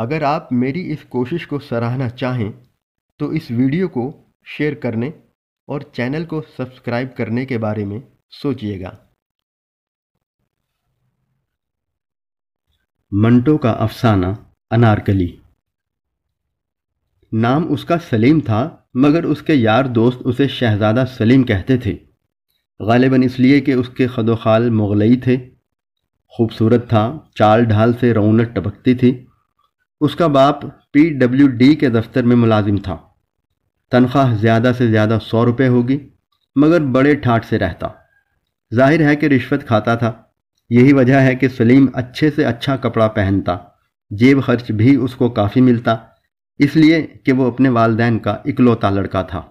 اگر آپ میری اس کوشش کو سراہنا چاہیں تو اس ویڈیو کو شیئر کرنے اور چینل کو سبسکرائب کرنے کے بارے میں سوچئے گا۔ منٹو کا افسانہ انارکلی۔ نام اس کا سلیم تھا، مگر اس کے یار دوست اسے شہزادہ سلیم کہتے تھے، غالباً اس لیے کہ اس کے خد و خال مغلئی تھے۔ خوبصورت تھا، چال ڈھال سے رونق ٹپکتی تھی۔ اس کا باپ PWD کے دفتر میں ملازم تھا۔ تنخواہ زیادہ سے زیادہ 100 روپے ہوگی، مگر بڑے ٹھاٹ سے رہتا۔ ظاہر ہے کہ رشوت کھاتا تھا۔ یہی وجہ ہے کہ سلیم اچھے سے اچھا کپڑا پہنتا، جیب خرچ بھی اس کو کافی ملتا، اس لیے کہ وہ اپنے والدین کا اکلوتا لڑکا تھا۔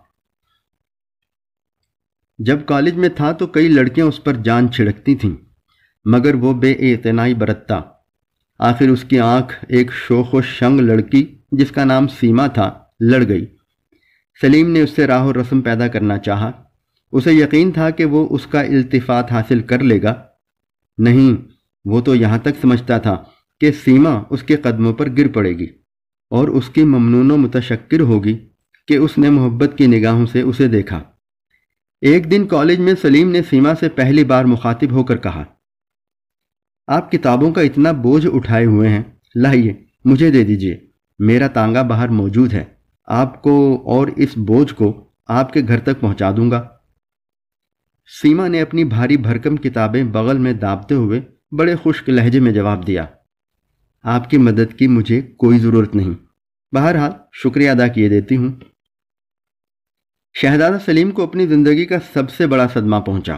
جب کالج میں تھا تو کئی لڑکیاں اس پر جان چھڑکتی تھیں، مگر وہ بے اعتنائی برتتا۔ آخر اس کی آنکھ ایک شوخ و شنگ لڑکی جس کا نام سیما تھا لڑ گئی۔ سلیم نے اس سے راہ و رسم پیدا کرنا چاہا۔ اسے یقین تھا کہ وہ اس کا التفات حاصل کر لے گا۔ نہیں، وہ تو یہاں تک سمجھتا تھا کہ سیما اس کے قدموں پر گر پڑے گی اور اس کی ممنون و متشکر ہوگی کہ اس نے محبت کی نگاہوں سے اسے دیکھا۔ ایک دن کالج میں سلیم نے سیما سے پہلی بار مخاطب ہو کر کہا، آپ کتابوں کا اتنا بوجھ اٹھائے ہوئے ہیں، لائیے مجھے دے دیجئے، میرا تانگا باہر موجود ہے، آپ کو اور اس بوجھ کو آپ کے گھر تک پہنچا دوں گا۔ سیما نے اپنی بھاری بھرکم کتابیں بغل میں دابتے ہوئے بڑے خشک لہجے میں جواب دیا، آپ کی مدد کی مجھے کوئی ضرورت نہیں، بہرحال شکریہ ادا کیے دیتی ہوں۔ شہزادہ سلیم کو اپنی زندگی کا سب سے بڑا صدمہ پہنچا۔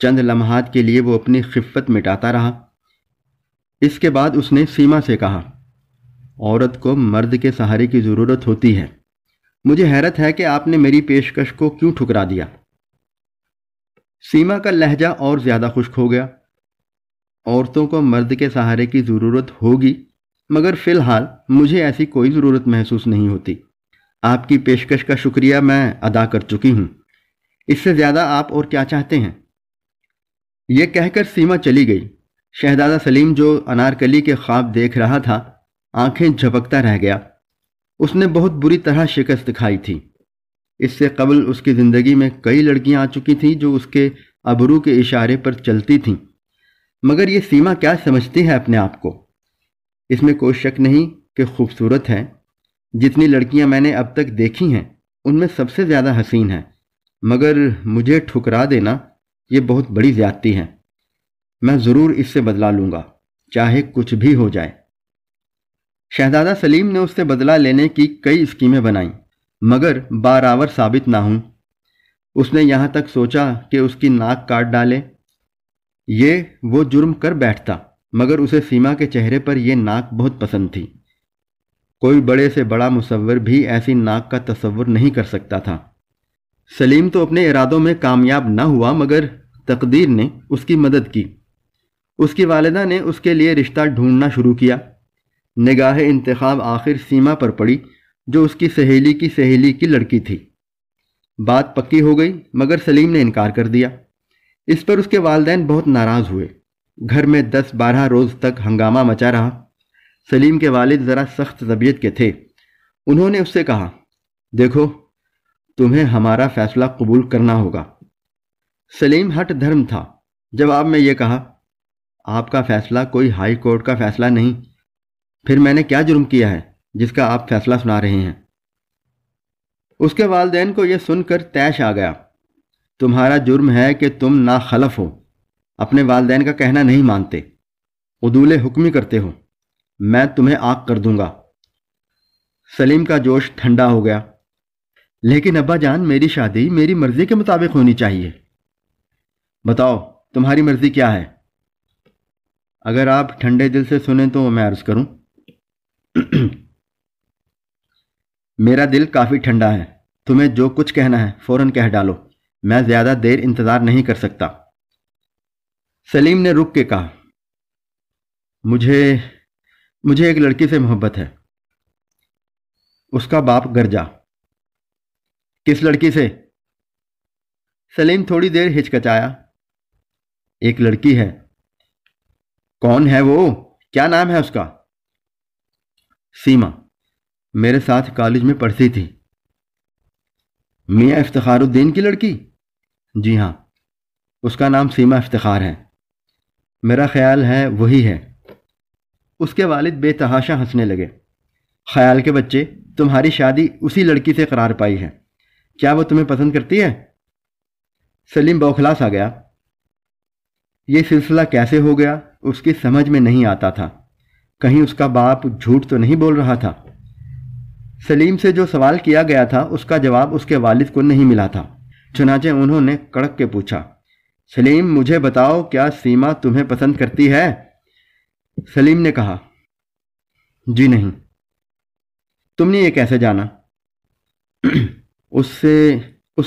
چند لمحات کے لیے وہ اپنی خفت مٹاتا رہا۔ اس کے بعد اس نے سیما سے کہا، عورت کو مرد کے سہارے کی ضرورت ہوتی ہے، مجھے حیرت ہے کہ آپ نے میری پیشکش کو کیوں ٹھکرا دیا۔ سیما کا لہجہ اور زیادہ خشک ہو گیا۔ عورتوں کو مرد کے سہارے کی ضرورت ہوگی، مگر فی الحال مجھے ایسی کوئی ضرورت محسوس نہیں ہوتی۔ آپ کی پیشکش کا شکریہ میں ادا کر چکی ہوں، اس سے زیادہ آپ اور کیا چاہتے ہیں؟ یہ کہہ کر سیما چلی گئی۔ شہزادہ سلیم جو انارکلی کے خواب دیکھ رہا تھا، آنکھیں جھپکتا رہ گیا۔ اس نے بہت بری طرح شکست کھائی تھی۔ اس سے قبل اس کی زندگی میں کئی لڑکیاں آ چکی تھیں جو اس کے ابرو کے اشارے پر چلتی تھیں، مگر یہ سیما کیا سمجھتی ہے اپنے آپ کو؟ اس میں کوئی شک نہیں کہ خوبصورت ہے۔ جتنی لڑکیاں میں نے اب تک دیکھی ہیں ان میں سب سے زیادہ حسین ہے، مگر مجھے ٹھکرا دینا یہ بہت بڑی زیادتی ہے۔ میں ضرور اس سے بدلہ لوں گا، چاہے کچھ بھی ہو جائے۔ شہزادہ سلیم نے اس سے بدلہ لینے کی کئی اسکیمیں بنائیں، مگر بارآور ثابت نہ ہوں۔ اس نے یہاں تک سوچا کہ اس کی ناک کاٹ ڈالے۔ یہ وہ جرم کر بیٹھتا، مگر اسے سیما کے چہرے پر یہ ناک بہت پسند تھی۔ کوئی بڑے سے بڑا مصور بھی ایسی ناک کا تصور نہیں کر سکتا تھا۔ سلیم تو اپنے ارادوں میں کامیاب نہ ہوا، مگر تقدیر نے اس کی مدد کی۔ اس کی والدہ نے اس کے لیے رشتہ ڈھونڈنا شروع کیا۔ نگاہ انتخاب آخر سیما پر پڑی، جو اس کی سہیلی کی لڑکی تھی۔ بات پکی ہو گئی، مگر سلیم نے انکار کر دیا۔ اس پر اس کے والدین بہت ناراض ہوئے۔ گھر میں 10-12 روز تک ہنگامہ مچا رہا۔ سلیم کے والد ذرا سخت طبیعت کے تھے۔ انہوں نے اس سے کہا، دیکھو تمہیں ہمارا فیصلہ قبول کرنا ہوگا۔ سلیم ہٹ دھرم تھا۔ جواب میں یہ کہا، آپ کا فیصلہ کوئی ہائی کورٹ کا فیصلہ نہیں، پھر میں نے کیا جرم کیا ہے جس کا آپ فیصلہ سنا رہے ہیں؟ اس کے والدین کو یہ سن کر طیش آ گیا۔ تمہارا جرم ہے کہ تم ناخلف ہو، اپنے والدین کا کہنا نہیں مانتے، عدول حکمی کرتے ہو، میں تمہیں آگ کر دوں گا۔ سلیم کا جوش ٹھنڈا ہو گیا۔ لیکن ابا جان، میری شادی میری مرضی کے مطابق ہونی چاہیے۔ بتاؤ تمہاری مرضی کیا ہے؟ اگر آپ ٹھنڈے دل سے سنیں تو میں عرض کروں۔ میرا دل کافی ٹھنڈا ہے، تمہیں جو کچھ کہنا ہے فوراً کہہ ڈالو، میں زیادہ دیر انتظار نہیں کر سکتا۔ سلیم نے رک کے کہا، مجھے ایک لڑکی سے محبت ہے۔ اس کا باپ گرجا، کس لڑکی سے؟ سلیم تھوڑی دیر ہچکچایا۔ ایک لڑکی ہے۔ کون ہے وہ؟ کیا نام ہے اس کا؟ سیما میرے ساتھ کالج میں پڑھتی تھی۔ میاں افتخار الدین کی لڑکی؟ جی ہاں، اس کا نام سیما افتخار ہے۔ میرا خیال ہے وہی ہے۔ اس کے والد بے تحاشا ہنسنے لگے۔ خیال کے بچے، تمہاری شادی اسی لڑکی سے قرار پائی ہے۔ کیا وہ تمہیں پسند کرتی ہے؟ سلیم بوکھلا سا گیا۔ یہ سلسلہ کیسے ہو گیا اس کی سمجھ میں نہیں آتا تھا۔ کہیں اس کا باپ جھوٹ تو نہیں بول رہا تھا؟ سلیم سے جو سوال کیا گیا تھا اس کا جواب اس کے والد کو نہیں ملا تھا، چنانچہ انہوں نے کڑک کے پوچھا، سلیم مجھے بتاؤ، کیا سیما تمہیں پسند کرتی ہے؟ سلیم نے کہا، جی نہیں۔ تم نے یہ کیسے جانا؟ اس سے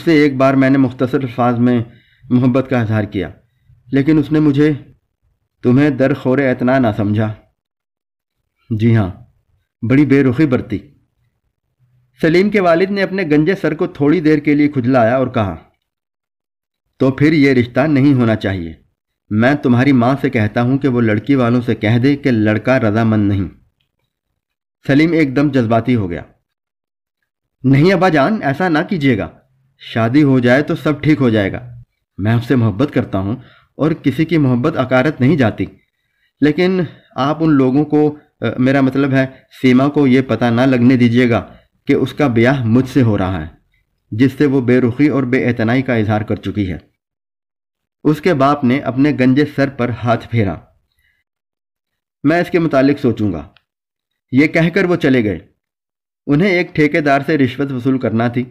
ایک بار میں نے مختصر الفاظ میں محبت کا اظہار کیا، لیکن اس نے مجھے تمہیں درخور اعتنا نہ سمجھا۔ جی ہاں، بڑی بے رخی برتی۔ سلیم کے والد نے اپنے گنجے سر کو تھوڑی دیر کے لیے کھجلایا اور کہا، تو پھر یہ رشتہ نہیں ہونا چاہیے۔ میں تمہاری ماں سے کہتا ہوں کہ وہ لڑکی والوں سے کہہ دے کہ لڑکا رضامند نہیں۔ سلیم ایک دم جذباتی ہو گیا۔ نہیں ابا جان، ایسا نہ کیجیے گا۔ شادی ہو جائے تو سب ٹھیک ہو جائے گا۔ میں اس سے محبت کرتا ہوں اور کسی کی محبت اکارت نہیں جاتی، لیکن آپ ان لوگوں کو، میرا مطلب ہے سیما کو، یہ پتہ نہ لگنے دیجیے گا کہ اس کا بیاہ مجھ سے ہو رہا ہے، جس سے وہ بے رخی اور بے اعتنائی کا اظہار کر چکی ہے۔ اس کے باپ نے اپنے گنجے سر پر ہاتھ پھیرا۔ میں اس کے متعلق سوچوں گا۔ یہ کہہ کر وہ چلے گئے۔ انہیں ایک ٹھیکیدار سے رشوت وصول کرنا تھی۔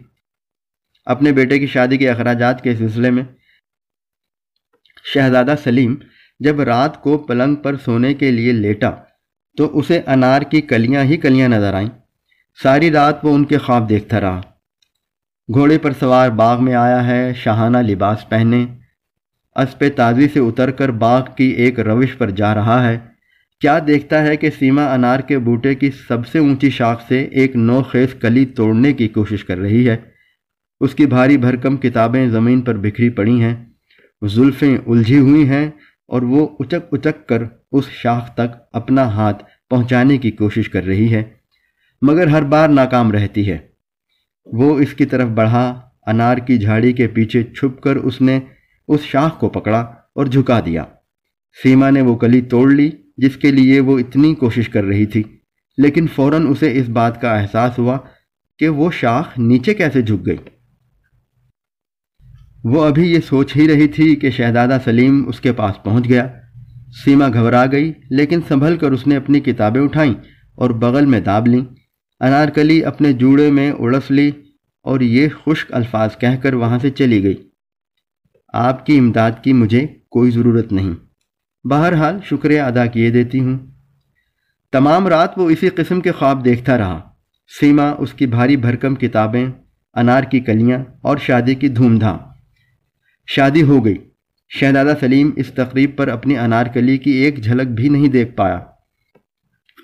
اپنے بیٹے کی شادی کے اخراجات کے سلسلے میں شہزادہ سلیم جب رات کو پلنگ پر سونے کے لیے لیٹا تو اسے انار کی کلیاں ہی کلیاں نظر آئیں۔ ساری رات وہ ان کے خواب دیکھتا رہا۔ گھوڑے پر سوار باغ میں آیا ہے، شاہانہ لباس پہنے، اسپِ تازی سے اتر کر باغ کی ایک روش پر جا رہا ہے۔ کیا دیکھتا ہے کہ سیما انار کے بوٹے کی سب سے اونچی شاخ سے ایک نوخیز کلی توڑنے کی کوشش کر رہی ہے۔ اس کی بھاری بھرکم کتابیں زمین پر بکھری پڑی ہیں، زلفیں الجھی ہوئی ہیں، اور وہ اچک اچک کر اس شاخ تک اپنا ہاتھ پہنچانے کی کوشش کر رہی ہے، مگر ہر بار ناکام رہتی ہے۔ وہ اس کی طرف بڑھا، انار کی جھاڑی کے پیچھے چھپ کر اس نے اس شاخ کو پکڑا اور جھکا دیا۔ سیما نے وہ کلی توڑ لی جس کے لیے وہ اتنی کوشش کر رہی تھی، لیکن فوراً اسے اس بات کا احساس ہوا کہ وہ شاخ نیچے کیسے جھک گئی۔ وہ ابھی یہ سوچ ہی رہی تھی کہ شہزادہ سلیم اس کے پاس پہنچ گیا۔ سیما گھبرا گئی، لیکن سنبھل کر اس نے اپنی کتابیں اٹھائیں اور بغل میں داب لیں، انارکلی اپنے جوڑے میں اڑس لی اور یہ خشک الفاظ کہہ کر وہاں سے چلی گئی، آپ کی امداد کی مجھے کوئی ضرورت نہیں، بہرحال شکریہ ادا کیے دیتی ہوں۔ تمام رات وہ اسی قسم کے خواب دیکھتا رہا۔ سیما، اس کی بھاری بھرکم کتابیں، انار کی کلیاں اور شادی کی دھوم دھام۔ شادی ہو گئی۔ شہزادہ سلیم اس تقریب پر اپنی انارکلی کی ایک جھلک بھی نہیں دیکھ پایا۔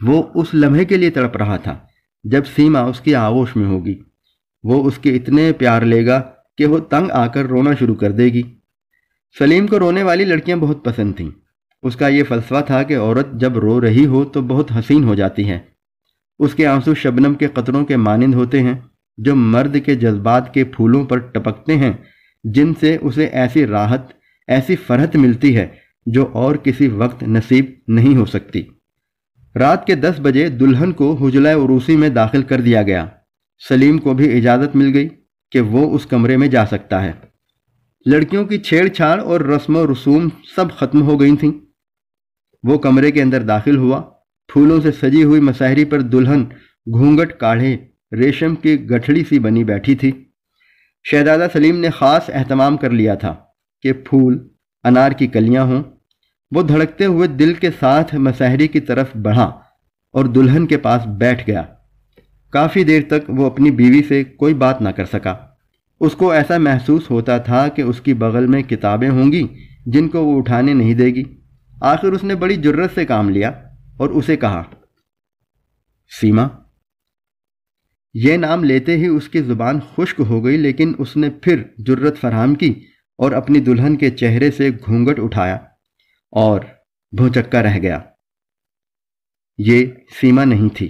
وہ اس لمحے کے لیے تڑپ رہا تھا جب سیما اس کی آغوش میں ہوگی۔ وہ اس کے اتنے پیار لے گا کہ وہ تنگ آ کر رونا شروع کر دے گی۔ سلیم کو رونے والی لڑکیاں بہت پسند تھیں۔ اس کا یہ فلسفہ تھا کہ عورت جب رو رہی ہو تو بہت حسین ہو جاتی ہے۔ اس کے آنسو شبنم کے قطروں کے مانند ہوتے ہیں جو مرد کے جذبات کے پھولوں پر ٹپکتے ہیں، جن سے اسے ایسی راحت، ایسی فرحت ملتی ہے جو اور کسی وقت نصیب نہیں ہو سکتی۔ رات کے 10 بجے دلہن کو حجلہ عروسی میں داخل کر دیا گیا۔ سلیم کو بھی اجازت مل گئی کہ وہ اس کمرے میں جا سکتا ہے۔ لڑکیوں کی چھیڑ چھاڑ اور رسم و رسوم سب ختم ہو گئی تھیں۔ وہ کمرے کے اندر داخل ہوا۔ پھولوں سے سجی ہوئی مسہری پر دلہن گھونگھٹ کاڑھے ریشم کی گٹھڑی سی بنی بیٹھی تھی۔ شہزادہ سلیم نے خاص اہتمام کر لیا تھا کہ پھول، انار کی کلیاں ہوں۔ وہ دھڑکتے ہوئے دل کے ساتھ مسہری کی طرف بڑھا اور دلہن کے پاس بیٹھ گیا۔ کافی دیر تک وہ اپنی بیوی سے کوئی بات نہ کر سکا۔ اس کو ایسا محسوس ہوتا تھا کہ اس کی بغل میں کتابیں ہوں گی جن کو وہ اٹھانے نہیں دے گی۔ آخر اس نے بڑی جرت سے کام لیا اور اسے کہا، سیما۔ یہ نام لیتے ہی اس کی زبان خشک ہو گئی، لیکن اس نے پھر جرت فراہم کی اور اپنی دلہن کے چہرے سے گھونگھٹ اٹھایا اور بھوچکا رہ گیا۔ یہ سیما نہیں تھی،